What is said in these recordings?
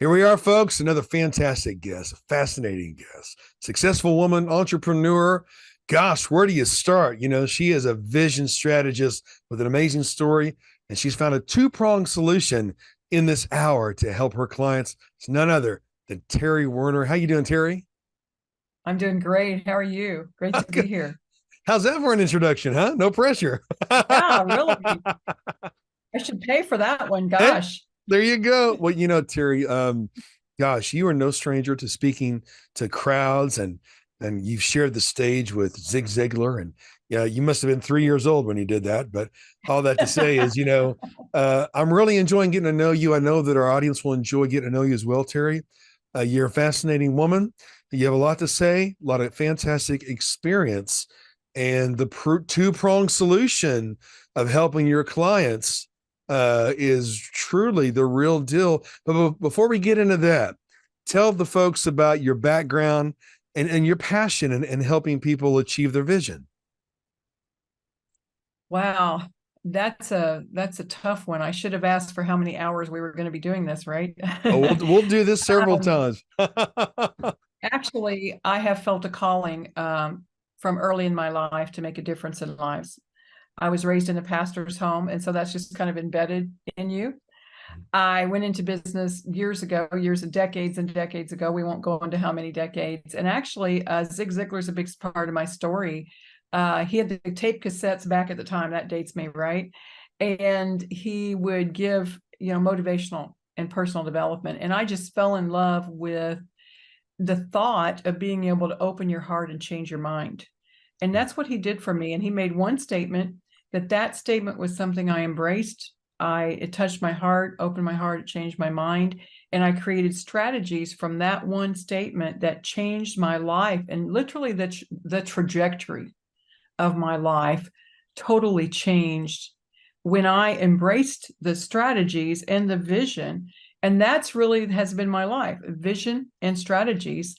Here we are, folks. Another fantastic guest, a fascinating guest, successful woman, entrepreneur. Gosh, where do you start? She is a vision strategist with an amazing story, and she's found a two-pronged solution in this hour to help her clients. It's none other than TERI WERNER. How you doing, TERI? I'm doing great. How are you? Great to be here. How's that for an introduction, huh? No pressure. Yeah, really. I should pay for that one. Hey, Gosh. there you go. Well, TERI, gosh, you are no stranger to speaking to crowds, and you've shared the stage with Zig Ziglar, and yeah, you must have been 3 years old when you did that. But all that to say is, I'm really enjoying getting to know you. I know that our audience will enjoy getting to know you as well, TERI. You're a fascinating woman. You have a lot to say, a lot of fantastic experience, and the two-pronged solution of helping your clients is truly the real deal. But before we get into that, tell the folks about your background and your passion in helping people achieve their vision. Wow. That's a tough one. I should have asked for how many hours we were going to be doing this, right? Oh, we'll do this several times. Actually, I have felt a calling from early in my life to make a difference in lives. I was raised in a pastor's home, and so that's just kind of embedded in you. I went into business years ago, decades and decades ago. We won't go into how many decades. And actually, Zig Ziglar's a big part of my story. He had the tape cassettes back at the time. That dates me, right? And he would give, motivational and personal development. And I just fell in love with the thought of being able to open your heart and change your mind. And that's what he did for me. And he made one statement that statement was something I embraced. It touched my heart, opened my heart, it changed my mind. And I created strategies from that one statement that changed my life, and literally the trajectory of my life totally changed when I embraced the strategies and the vision. And that's really has been my life, vision and strategies.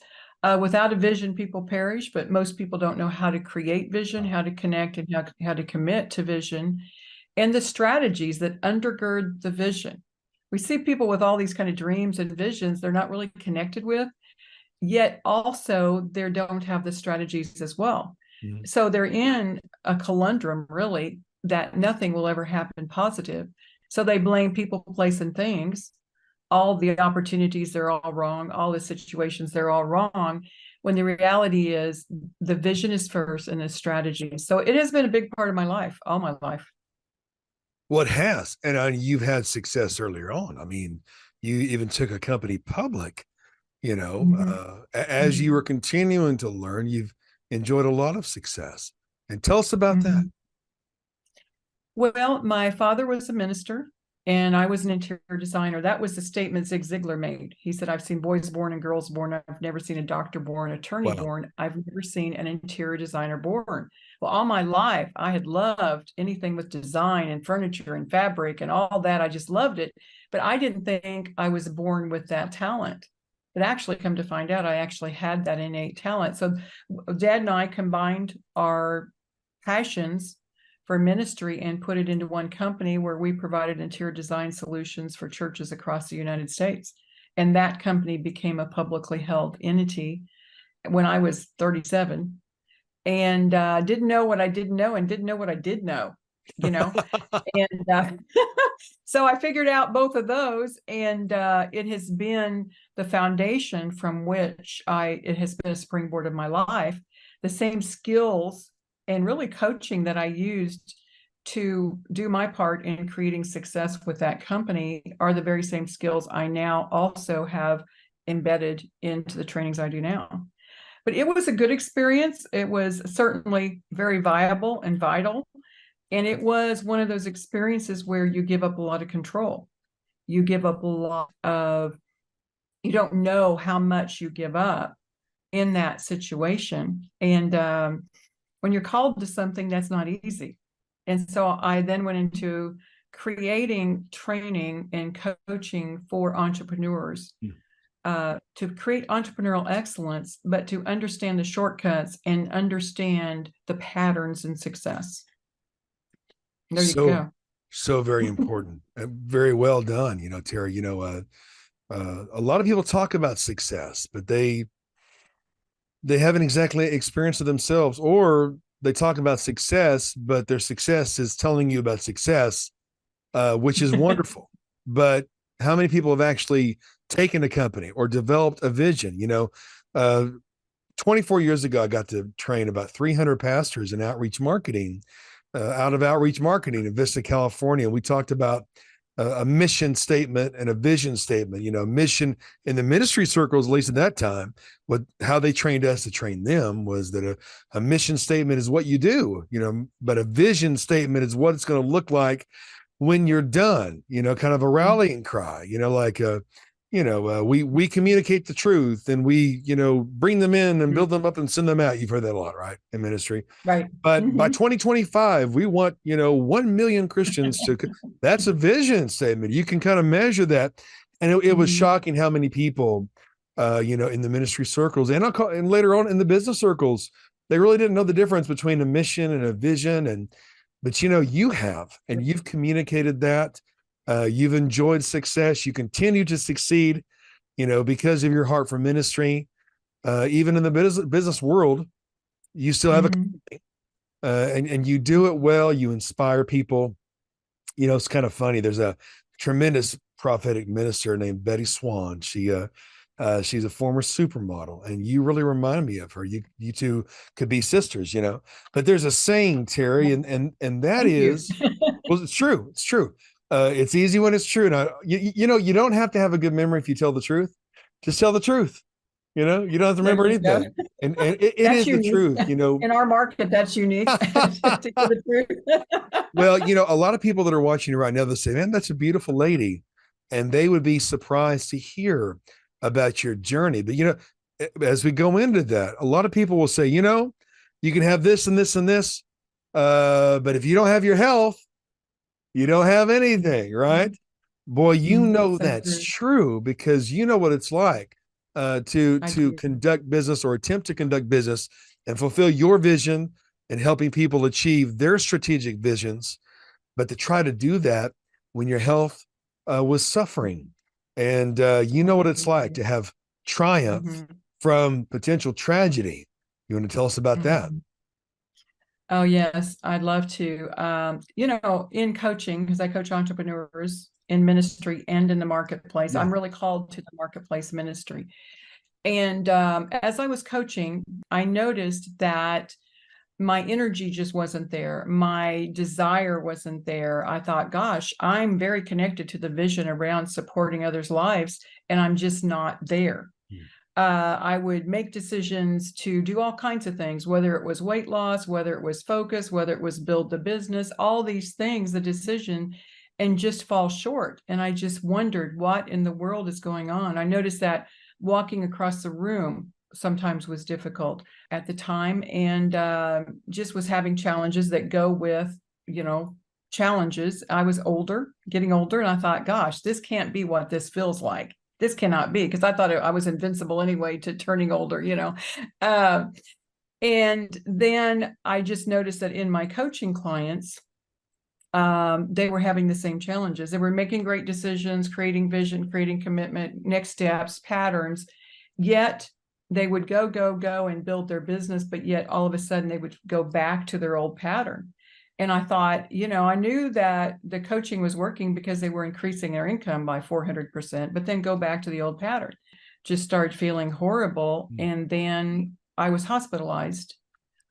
Without a vision, people perish, but most people don't know how to create vision, how to connect, and how to commit to vision, and the strategies that undergird the vision. We see people with all these kind of dreams and visions they're not really connected with, yet also they don't have the strategies as well. Mhm. So they're in a conundrum, really, that nothing will ever happen positive. So they blame people, place, and things. All the opportunities, they're all wrong. All the situations, they're all wrong. When the reality is the vision is first and the strategy. So it has been a big part of my life, all my life. Well, it has, and you've had success earlier on. I mean, you even took a company public. Mhm. As you Mhm. were continuing to learn, you've enjoyed a lot of success. And tell us about that. Mhm. Well, my father was a minister and I was an interior designer. That was the statement Zig Ziglar made. He said, I've seen boys born and girls born. I've never seen a doctor born, attorney Wow. born. I've never seen an interior designer born. Well, all my life, I had loved anything with design and furniture and fabric and all that. I just loved it. But I didn't think I was born with that talent. But actually, come to find out, I actually had that innate talent. So, Dad and I combined our passions for ministry and put it into one company where we provided interior design solutions for churches across the United States. And that company became a publicly held entity when I was 37, and didn't know what I didn't know and didn't know what I did know, you know. And so I figured out both of those, and it has been the foundation from which it has been a springboard of my life. The same skills and really coaching that I used to do my part in creating success with that company are the very same skills I now also have embedded into the trainings I do now. But it was a good experience. It was certainly very viable and vital. And it was one of those experiences where you give up a lot of control. You give up a lot of, you don't know how much you give up in that situation. And when you're called to something, that's not easy. And so I then went into creating training and coaching for entrepreneurs to create entrepreneurial excellence, but to understand the shortcuts and understand the patterns in success. There you So, go. so very important. Very well done, TERI. A lot of people talk about success, but they haven't exactly experienced it themselves, or they talk about success, but their success is telling you about success, which is wonderful. But how many people have actually taken a company or developed a vision? 24 years ago, I got to train about 300 pastors in outreach marketing, out of outreach marketing in Vista, California. We talked about a mission statement and a vision statement. Mission in the ministry circles, at least at that time, how they trained us to train them was that a mission statement is what you do, but a vision statement is what it's going to look like when you're done, kind of a rallying cry, we communicate the truth and we, bring them in and build them up and send them out. You've heard that a lot, right? In ministry. Right. But by 2025, we want, 1 million Christians to, that's a vision statement. You can kind of measure that. And it was shocking how many people, in the ministry circles and later on in the business circles, they really didn't know the difference between a mission and a vision. But you have, and you've communicated that. You've enjoyed success. You continue to succeed, because of your heart for ministry. Even in the business world, you still have a company, and you do it well. You inspire people. It's kind of funny. There's a tremendous prophetic minister named Betty Swan. She's a former supermodel, and you really remind me of her. You two could be sisters, But there's a saying, Terry, and that is, well, it's true. It's true. It's easy when it's true. Now, you don't have to have a good memory if you tell the truth. Just tell the truth. You don't have to remember anything. And it is the truth, In our market, that's unique to tell the truth. Well, a lot of people that are watching right now, they say, man, that's a beautiful lady. And they would be surprised to hear about your journey. But, as we go into that, a lot of people will say, you can have this and this and this. But if you don't have your health, you don't have anything, right? Boy, that's true, because you know what it's like to conduct business or attempt to conduct business and fulfill your vision and helping people achieve their strategic visions, but to try to do that when your health was suffering. And you know what it's like to have triumph from potential tragedy. You want to tell us about that? Oh, yes, I'd love to. In coaching, because I coach entrepreneurs in ministry and in the marketplace, I'm really called to the marketplace ministry. And as I was coaching, I noticed that my energy just wasn't there. My desire wasn't there. I thought, gosh, I'm very connected to the vision around supporting others' lives, and I'm just not there. I would make decisions to do all kinds of things, whether it was weight loss, whether it was focus, whether it was build the business, all these things, the decision, and just fall short. And I just wondered what in the world is going on. I noticed that walking across the room sometimes was difficult at the time, and just was having challenges that go with, challenges. I was getting older, and I thought, gosh, this can't be what this feels like. This cannot be, because I thought I was invincible anyway to turning older, and then I just noticed that in my coaching clients, they were having the same challenges. They were making great decisions, creating vision, creating commitment, next steps, patterns, yet they would go and build their business, but yet all of a sudden they would go back to their old pattern. And I thought, I knew that the coaching was working because they were increasing their income by 400%, but then go back to the old pattern. Just started feeling horrible. And then I was hospitalized.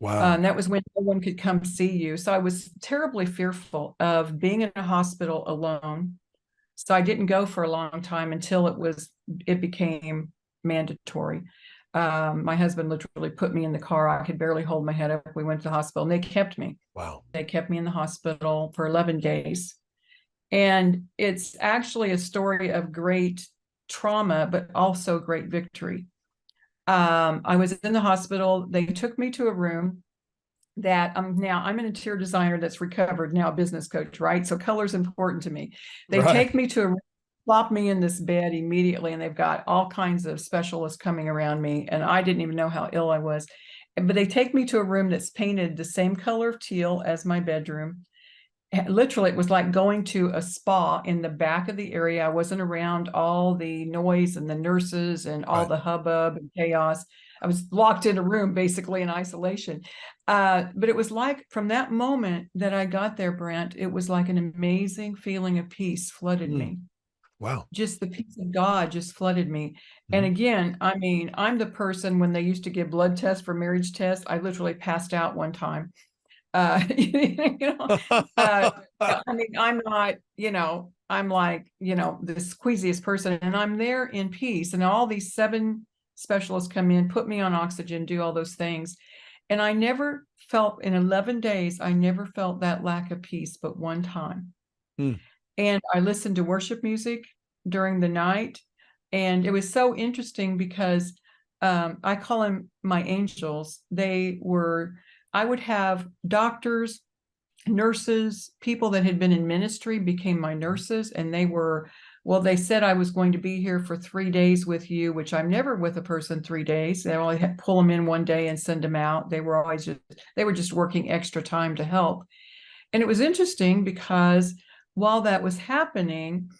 Wow. And that was when no one could come see you. So I was terribly fearful of being in a hospital alone. So I didn't go for a long time until it became mandatory. My husband literally put me in the car. I could barely hold my head up. We went to the hospital, and they kept me. Wow. They kept me in the hospital for 11 days. And it's actually a story of great trauma, but also great victory. I was in the hospital. They took me to a room that I'm an interior designer that's recovered, now a business coach, right? So color's important to me. They take me to a room, plop me in this bed immediately, and they've got all kinds of specialists coming around me, and I didn't even know how ill I was. But they take me to a room that's painted the same color of teal as my bedroom. literally, it was like going to a spa in the back of the area. I wasn't around all the noise and the nurses and all Right. the hubbub and chaos. I was locked in a room, basically in isolation. But it was like from that moment that I got there, Brent, it was like an amazing feeling of peace flooded Mm. me. Wow. Just the peace of God just flooded me. And Mhm. again, I mean, I'm the person when they used to give blood tests for marriage tests, I literally passed out one time. You know, uh, I mean, I'm not, I'm like, the squeeziest person, and I'm there in peace. And all these 7 specialists come in, put me on oxygen, do all those things. And I never felt in 11 days, I never felt that lack of peace, but one time. Mm. And I listened to worship music during the night. And it was so interesting because I call them my angels. I would have doctors, nurses, people that had been in ministry became my nurses, and they said I was going to be here for 3 days with you, which I'm never with a person 3 days. They only pull them in one day and send them out. They were just working extra time to help. And it was interesting because while that was happening,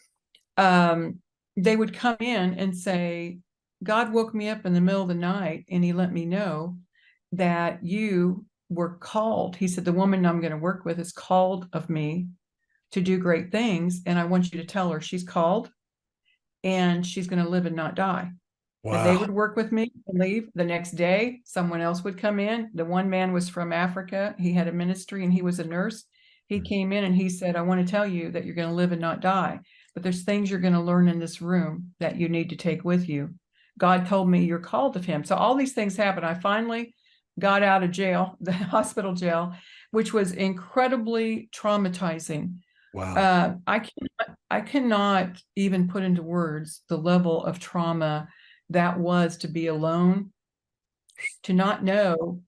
um, they would come in and say, God woke me up in the middle of the night and he let me know that you were called. He said, the woman I'm going to work with is called of me to do great things. And I want you to tell her she's called and she's going to live and not die. And they Wow. would work with me and leave. The next day, someone else would come in. The one man was from Africa. He had a ministry and he was a nurse. He Mm. came in and he said, I want to tell you that you're going to live and not die, but there's things you're going to learn in this room that you need to take with you. God told me you're called of him. So all these things happened. I finally got out of jail, the hospital jail, which was incredibly traumatizing. Wow. I cannot even put into words the level of trauma that was to be alone, to not know.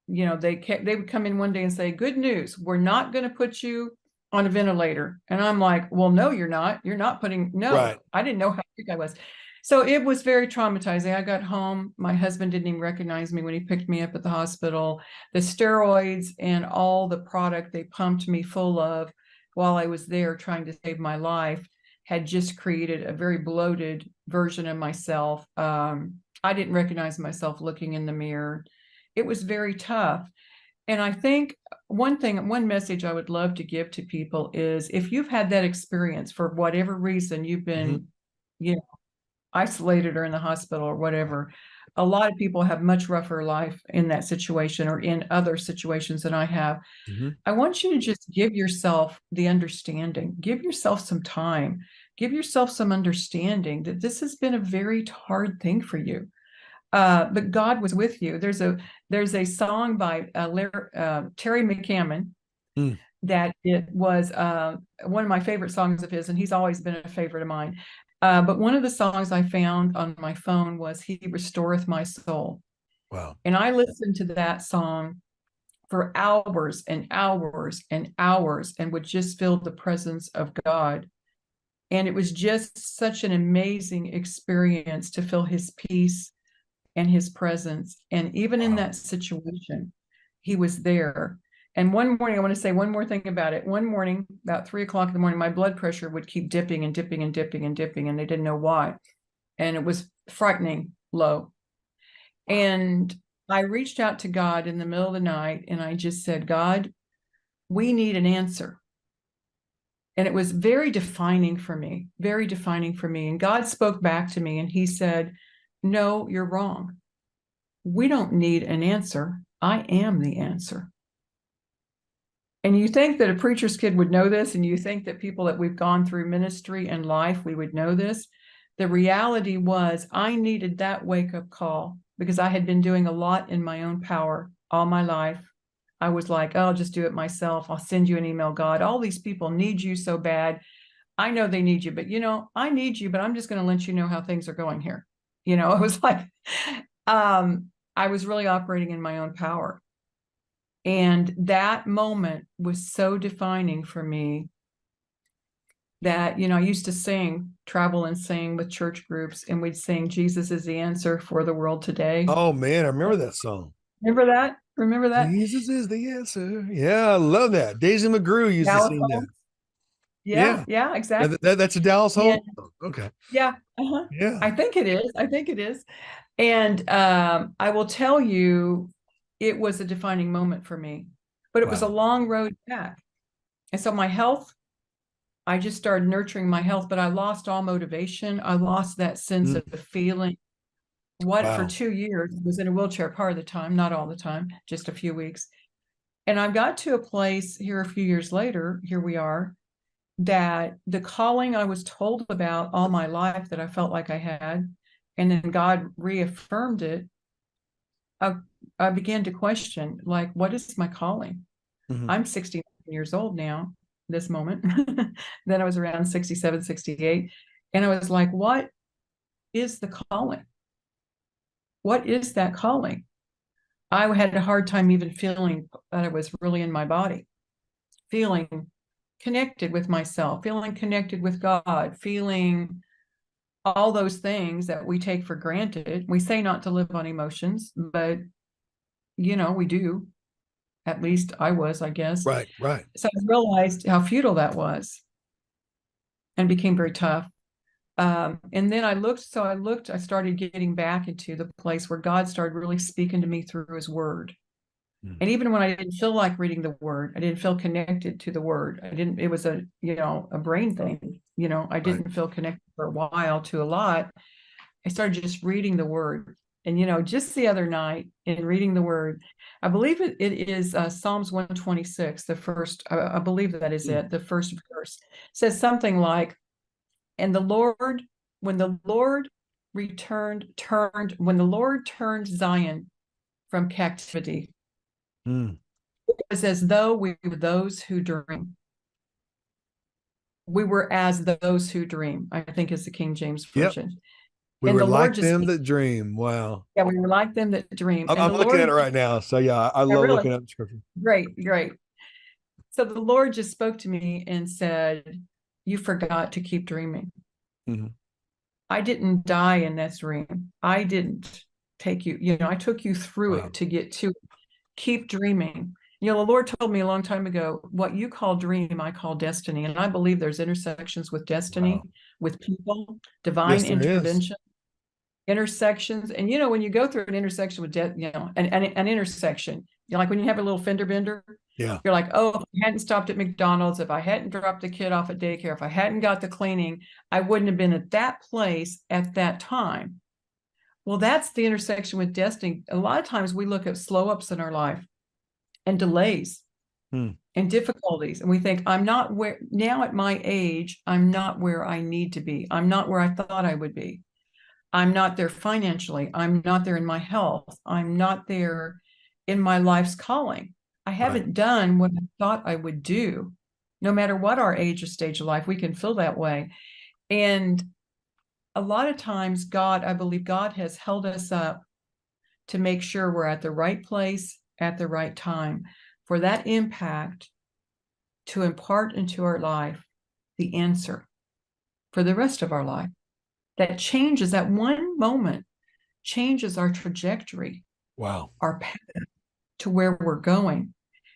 They would come in one day and say, "Good news, we're not going to put you on a ventilator." And I'm like, "Well, no, you're not. You're not putting." No, Right. I didn't know how sick I was. So it was very traumatizing. I got home. My husband didn't even recognize me when he picked me up at the hospital. The steroids and all the product they pumped me full of while I was there trying to save my life had just created a very bloated version of myself. I didn't recognize myself looking in the mirror. It was very tough. And I think one message I would love to give to people is if you've had that experience for whatever reason, you've Hmm. been, you know, isolated or in the hospital or whatever. A lot of people have much rougher life in that situation or in other situations than I have. Hmm. I want you to just give yourself the understanding, give yourself some time, give yourself some understanding that this has been a very hard thing for you. But God was with you. There's a song by Terry McCammon Mm. that it was one of my favorite songs of his, and he's always been a favorite of mine. But one of the songs I found on my phone was "He Restoreth My Soul," Wow. and I listened to that song for hours and hours and hours, and would just feel the presence of God. And it was just such an amazing experience to feel His peace and his presence. And even in Wow. that situation, he was there. And one morning, I want to say one more thing about it. One morning, about 3 o'clock in the morning, my blood pressure would keep dipping and dipping and dipping and dipping, and they didn't know why. And it was frightening low. And I reached out to God in the middle of the night and I just said, God, we need an answer. And it was very defining for me, very defining for me. And God spoke back to me and he said, no, you're wrong. We don't need an answer. I am the answer. And you think that a preacher's kid would know this, and you think that people that we've gone through ministry and life, we would know this. The reality was, I needed that wake up call because I had been doing a lot in my own power all my life. I was like, oh, I'll just do it myself. I'll send you an email, God. All these people need you so bad. I know they need you, but I need you, but I'm just going to let you know how things are going here. It was like, I was really operating in my own power. And that moment was so defining for me that, I used to travel and sing with church groups, and we'd sing, Jesus is the answer for the world today. Oh man, I remember that song. Remember that? Remember that? Jesus is the answer. Yeah, I love that. Daisy McGrew used to Dallas sing that. Hole. Yeah, Yeah. yeah, exactly. That's a Dallas And Hole. Okay. yeah, I Yeah. think it is. I think it is. And I will tell you, it was a defining moment for me, but it was a Wow. long road back. And so my health, I just started nurturing my health, but I lost all motivation. I lost that sense Mm, of feeling what for wow. 2 years was in a wheelchair part of the time, not all the time, just a few weeks. And I got to a place here a few years later, here we are, that the calling I was told about all my life that I felt like I had, and then God reaffirmed it, I, I began to question, like, what is my calling? Mhm. I'm 69 years old now, this moment. Then I was around 67, 68. And I was like, what is the calling? What is that calling? I had a hard time even feeling that I was really in my body, feeling connected with myself, feeling connected with God, feeling all those things that we take for granted. We say not to live on emotions, but we do. At least I was, I guess. Right, right. So I realized how futile that was and became very tough. And then I started getting back into the place where God started really speaking to me through his word. Mm, And even when I didn't feel like reading the word, I didn't feel connected to the word. It was a brain thing. I right. didn't feel connected for a while to a lot. I started just reading the word. And, just the other night in reading the word, I believe it is Psalms 126, the first, I believe that is Mm, it, the first verse says something like, and when the Lord when the Lord turned Zion from captivity, mm. it was as though we were those who dream. We were as those who dream, I think is the King James Yep. Version. We And were the Lord like just, them that dream. Wow. yeah, we were like them that dream. And I'm the looking at Lord, it right now. So yeah, I yeah, love really, looking at the scripture. great, great. So the Lord just spoke to me and said, you forgot to keep dreaming. Mhm. I didn't die in that dream. I didn't take you, I took you through Wow. it to get to it. Keep dreaming. The Lord told me a long time ago, what you call dream, I call destiny. And I believe there's intersections with destiny, Wow. with people, divine Yes, there is. intervention, intersections. And when you go through an intersection with an intersection, like when you have a little fender bender, Yeah. you're like, oh, if I hadn't stopped at McDonald's, if I hadn't dropped the kid off at daycare, if I hadn't got the cleaning, I wouldn't have been at that place at that time. Well, that's the intersection with destiny. A lot of times we look at slow ups in our life and delays Mm, and difficulties. And we think, I'm not where now at my age, I'm not where I need to be. I'm not where I thought I would be. I'm not there financially. I'm not there in my health. I'm not there in my life's calling. I right. haven't done what I thought I would do. No matter what our age or stage of life, we can feel that way. And a lot of times, I believe God has held us up to make sure we're at the right place at the right time for that impact to impart into our life the answer for the rest of our life. That changes, that one moment changes our trajectory, Wow. our path to where we're going.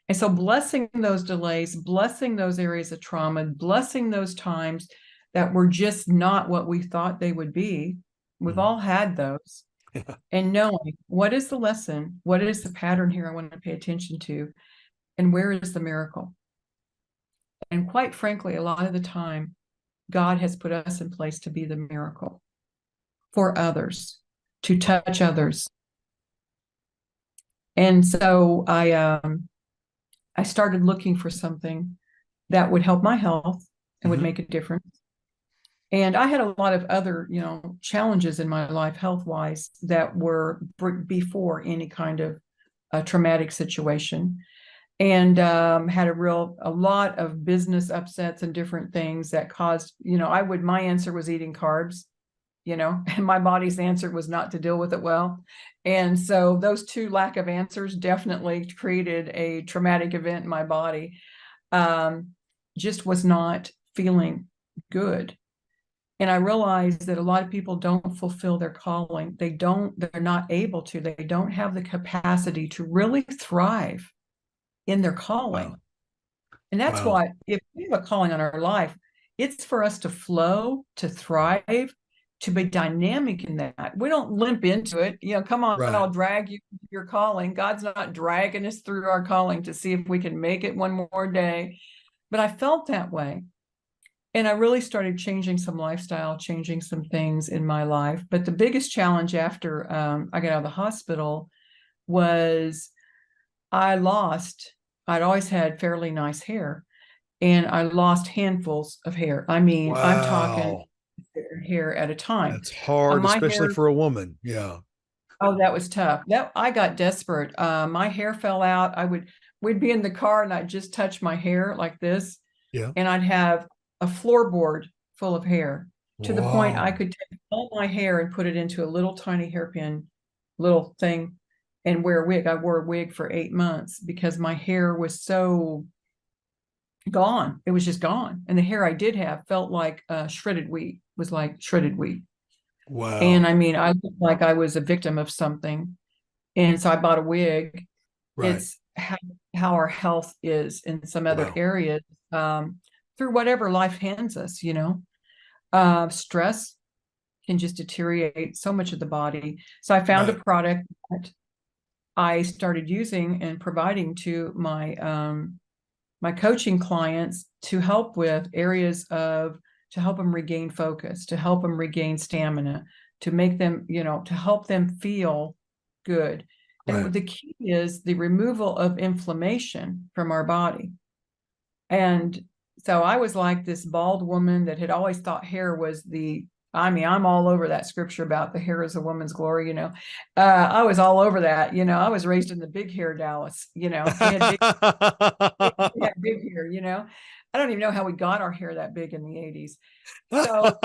And so, blessing those delays, blessing those areas of trauma, blessing those times that were just not what we thought they would be. We've Mhm. all had those. Yeah. And knowing what is the lesson, what is the pattern here I want to pay attention to, and where is the miracle? And quite frankly, a lot of the time, God has put us in place to be the miracle for others, to touch others. And so I started looking for something that would help my health and would Mhm. make a difference. And I had a lot of other, challenges in my life, health wise, that were before any kind of traumatic situation, and had a lot of business upsets and different things that caused, my answer was eating carbs, and my body's answer was not to deal with it well. And so those two lack of answers definitely created a traumatic event in my body. Just was not feeling good. And I realized that a lot of people don't fulfill their calling. They're not able to, they don't have the capacity to really thrive in their Wow. calling. And that's Wow. why if we have a calling on our life, it's for us to flow, to thrive, to be dynamic in that. We don't limp into it. Come on, Right. I'll drag you to your calling. God's not dragging us through our calling to see if we can make it one more day. But I felt that way. And I really started changing some lifestyle, changing some things in my life. But the biggest challenge after I got out of the hospital was I'd always had fairly nice hair, and I lost handfuls of hair. I mean, I'm talking Wow. hair at a time. That's hard, My especially hair, for a woman. Yeah. oh, that was tough. That I got desperate. My hair fell out. We'd be in the car and I'd just touch my hair like this, Yeah. and I'd have a floorboard full of hair to the point I Wow. could take all my hair and put it into a little tiny hairpin little thing and wear a wig. I wore a wig for 8 months because my hair was so gone. It was just gone. And the hair I did have felt like shredded wheat, was like shredded wheat. And Wow. I mean, I looked like I was a victim of something. And so I bought a wig. Right. It's how our health is in some other Wow. areas, through whatever life hands us, stress can just deteriorate so much of the body. So I found a Right. product that I started using and providing to my coaching clients to help with areas to help them regain focus, to help them regain stamina, to make them, to help them feel good. Right. And the key is the removal of inflammation from our body. And so I was like this bald woman that had always thought hair was I mean, I'm all over that scripture about the hair is a woman's glory. I was all over that. I was raised in the big hair Dallas. We had big hair. I don't even know how we got our hair that big in the 80s. So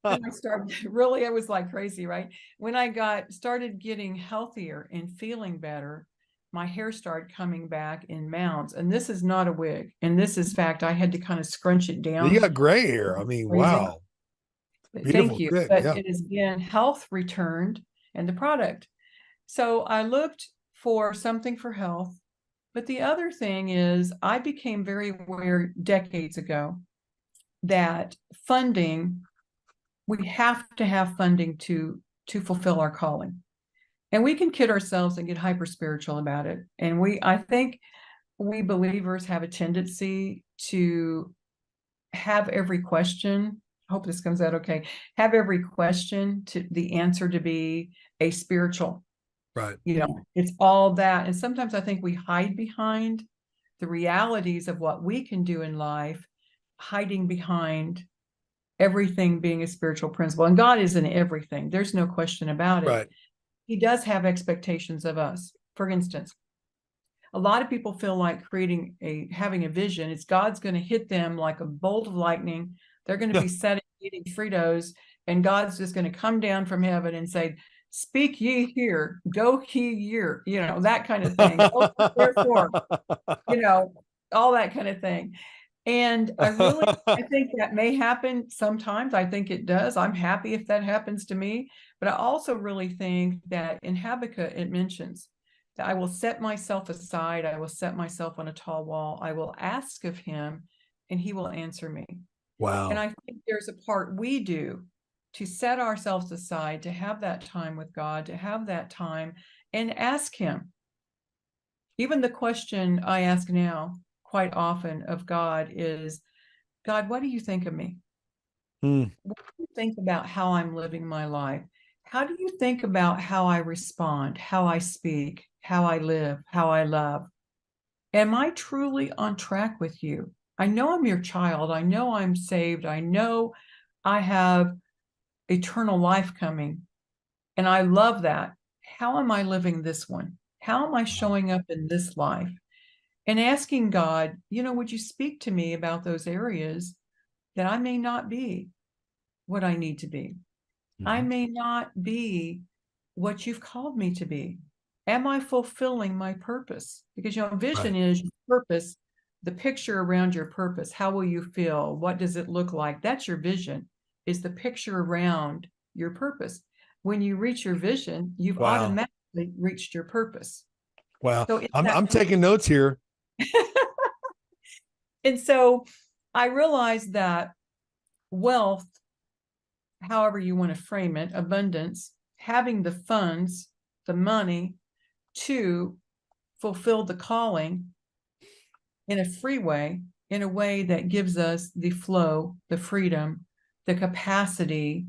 when I started, really, it was like crazy, right? When I started getting healthier and feeling better, my hair started coming back in mounds. And this is not a wig. And this is fact, I had to kind of scrunch it You down. got gray hair. I mean, Crazy. wow. Thank Beautiful. you. Thick. But Yeah. it is again, health returned and the product. So I looked for something for health. But the other thing is, I became very aware decades ago that we have to have funding to fulfill our calling. And we can kid ourselves and get hyper spiritual about it. And I think we believers have a tendency to have every question. I hope this comes out okay. Have every question to the answer to be a spiritual. Right. It's all that. And sometimes I think we hide behind the realities of what we can do in life, hiding behind everything being a spiritual principle. And God is in everything. There's no question about it. Right. He does have expectations of us. For instance, a lot of people feel like having a vision. It's God's going to hit them like a bolt of lightning. They're going to Yeah. be sitting eating Fritos, and God's just going to come down from heaven and say, "Speak ye here, go ye here," that kind of thing. Go therefore, you know, all that kind of thing. And I think that may happen sometimes. I think it does. I'm happy if that happens to me. But I also really think that in Habakkuk, it mentions that I will set myself aside. I will set myself on a tall wall. I will ask of him and he will answer me. And Wow. I think there's a part we do to set ourselves aside, to have that time with God, to have that time and ask him. Even the question I ask now quite often of God is, God, what do you think of me? Hmm. What do you think about how I'm living my life? How do you think about how I respond, how I speak, how I live, how I love? Am I truly on track with you? I know I'm your child. I know I'm saved. I know I have eternal life coming. And I love that. How am I living this one? How am I Wow. showing up in this life? And asking God, would you speak to me about those areas that I may not be what I need to be? I Mhm. may not be what you've called me to be. Am I fulfilling my purpose? Because, Right. vision is your purpose, the picture around your purpose. How will you feel? What does it look like? That's your vision. is the picture around your purpose. When you reach your vision, you've Wow. automatically reached your purpose. Wow. So it's I'm that. taking notes here. And so I realized that wealth, however you want to frame it, abundance, having the funds, the money to fulfill the calling in a free way, in a way that gives us the flow, the freedom, the capacity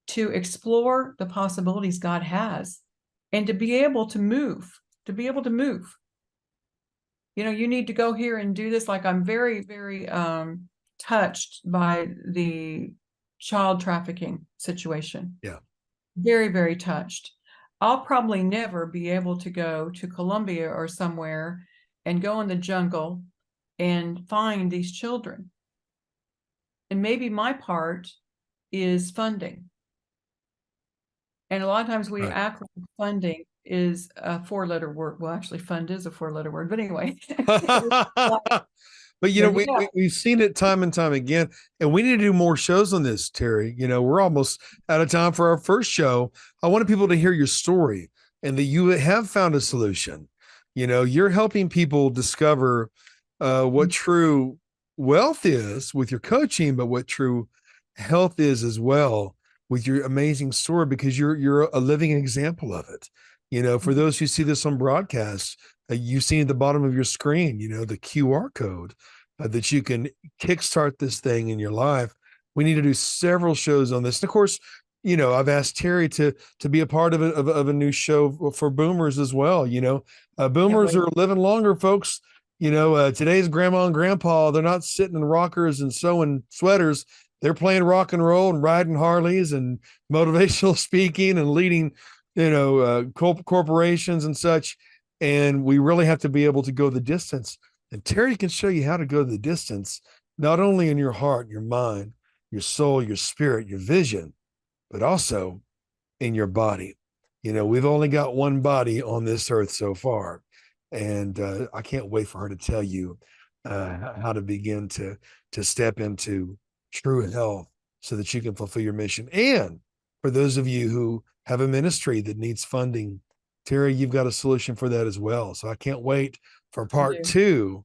to explore the possibilities God has and to be able to move, to be able to move. You know, you need to go here and do this. Like, I'm very, very touched by the child trafficking situation. Yeah. Very, very touched. I'll probably never be able to go to Colombia or somewhere and go in the jungle and find these children. And maybe my part is funding. And a lot of times we Right. act like funding is a four-letter word. Well, actually, fund is a four-letter word, but anyway. But Yeah, we've seen it time and time again, and we need to do more shows on this, Terry. We're almost out of time for our first show. I wanted people to hear your story and that you have found a solution. You're helping people discover what true wealth is with your coaching, but what true health is as well with your amazing story, because you're a living example of it. For those who see this on broadcast, you see at the bottom of your screen, the QR code that you can kickstart this thing in your life. We need to do several shows on this. And of course, I've asked Terry to be a part of a new show for boomers as well. Boomers are living longer, folks. Today's grandma and grandpa, they're not sitting in rockers and sewing sweaters. They're playing rock and roll and riding Harleys and motivational speaking and leading, corporations and such. And we really have to be able to go the distance. And Terry can show you how to go the distance, not only in your heart, your mind, your soul, your spirit, your vision, but also in your body. We've only got one body on this earth so far. And I can't wait for her to tell you how to begin to step into true health so that you can fulfill your mission. And for those of you who have a ministry that needs funding, Terry, you've got a solution for that as well. So I can't wait for part two